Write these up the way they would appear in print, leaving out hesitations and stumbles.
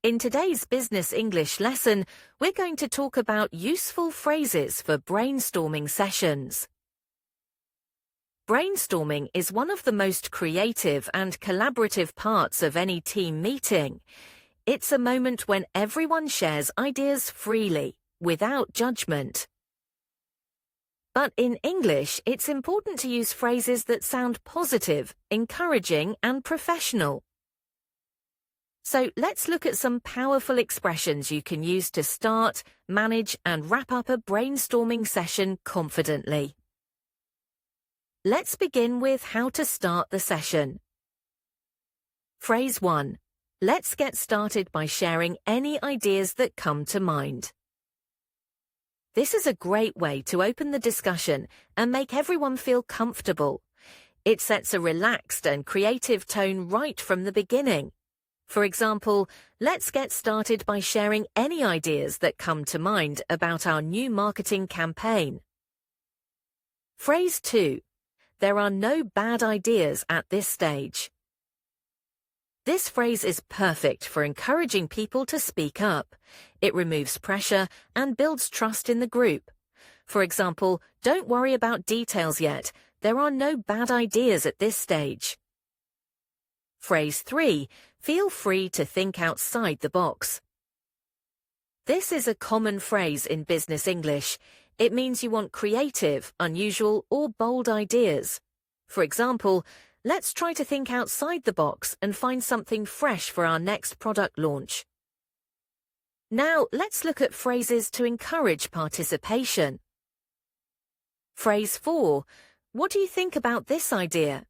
In today's Business English lesson, we're going to talk about useful phrases for brainstorming sessions. Brainstorming is one of the most creative and collaborative parts of any team meeting. It's a moment when everyone shares ideas freely, without judgment. But in English, it's important to use phrases that sound positive, encouraging, and professional. So let's look at some powerful expressions you can use to start, manage, and wrap up a brainstorming session confidently. Let's begin with how to start the session. Phrase 1. Let's get started by sharing any ideas that come to mind. This is a great way to open the discussion and make everyone feel comfortable. It sets a relaxed and creative tone right from the beginning. For example, let's get started by sharing any ideas that come to mind about our new marketing campaign. Phrase 2. There are no bad ideas at this stage. This phrase is perfect for encouraging people to speak up. It removes pressure and builds trust in the group. For example, don't worry about details yet. There are no bad ideas at this stage. Phrase 3. Feel free to think outside the box. This is a common phrase in business English. It means you want creative, unusual, or bold ideas. For example, let's try to think outside the box and find something fresh for our next product launch. Now, let's look at phrases to encourage participation. Phrase 4. What do you think about this idea?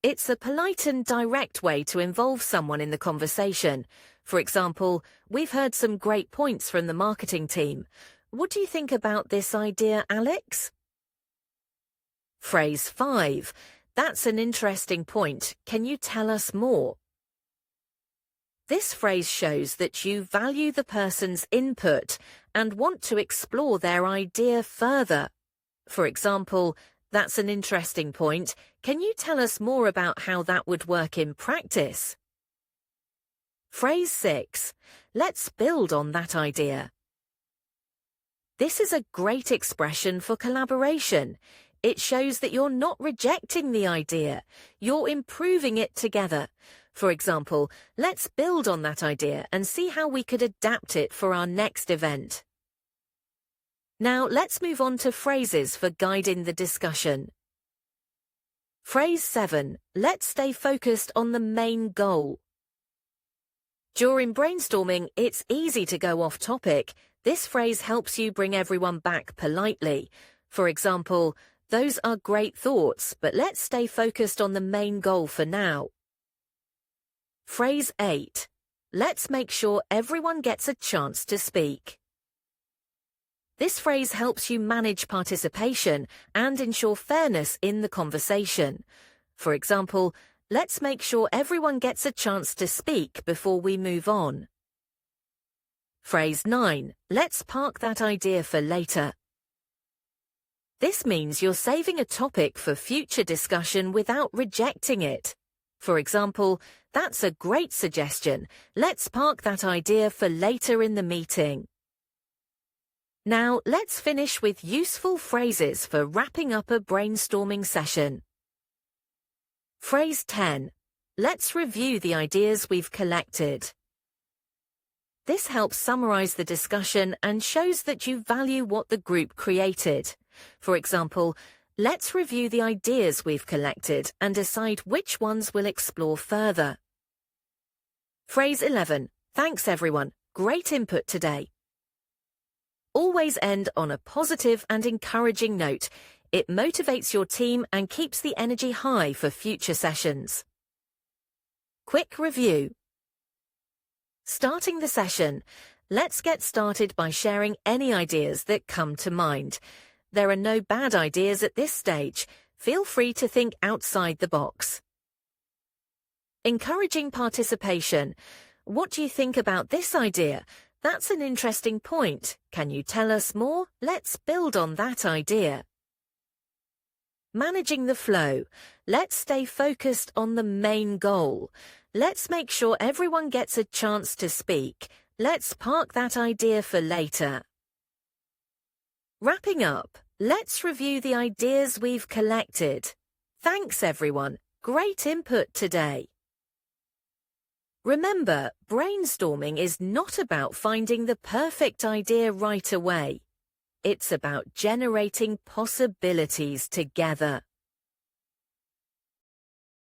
It's a polite and direct way to involve someone in the conversation. For example, we've heard some great points from the marketing team. What do you think about this idea, Alex? Phrase 5. That's an interesting point. Can you tell us more? This phrase shows that you value the person's input and want to explore their idea further. For example, that's an interesting point. Can you tell us more about how that would work in practice? Phrase 6. Let's build on that idea. This is a great expression for collaboration. It shows that you're not rejecting the idea. You're improving it together. For example, let's build on that idea and see how we could adapt it for our next event. Now, let's move on to phrases for guiding the discussion. Phrase 7. Let's stay focused on the main goal. During brainstorming, it's easy to go off topic. This phrase helps you bring everyone back politely. For example, those are great thoughts, but let's stay focused on the main goal for now. Phrase 8. Let's make sure everyone gets a chance to speak. This phrase helps you manage participation and ensure fairness in the conversation. For example, let's make sure everyone gets a chance to speak before we move on. Phrase 9. Let's park that idea for later. This means you're saving a topic for future discussion without rejecting it. For example, that's a great suggestion. Let's park that idea for later in the meeting. Now, let's finish with useful phrases for wrapping up a brainstorming session. Phrase 10. Let's review the ideas we've collected. This helps summarize the discussion and shows that you value what the group created. For example, let's review the ideas we've collected and decide which ones we'll explore further. Phrase 11. Thanks everyone. Great input today. Always end on a positive and encouraging note. It motivates your team and keeps the energy high for future sessions. Quick review. Starting the session. Let's get started by sharing any ideas that come to mind. There are no bad ideas at this stage. Feel free to think outside the box. Encouraging participation. What do you think about this idea? That's an interesting point. Can you tell us more? Let's build on that idea. Managing the flow. Let's stay focused on the main goal. Let's make sure everyone gets a chance to speak. Let's park that idea for later. Wrapping up, let's review the ideas we've collected. Thanks, everyone. Great input today. Remember, brainstorming is not about finding the perfect idea right away. It's about generating possibilities together.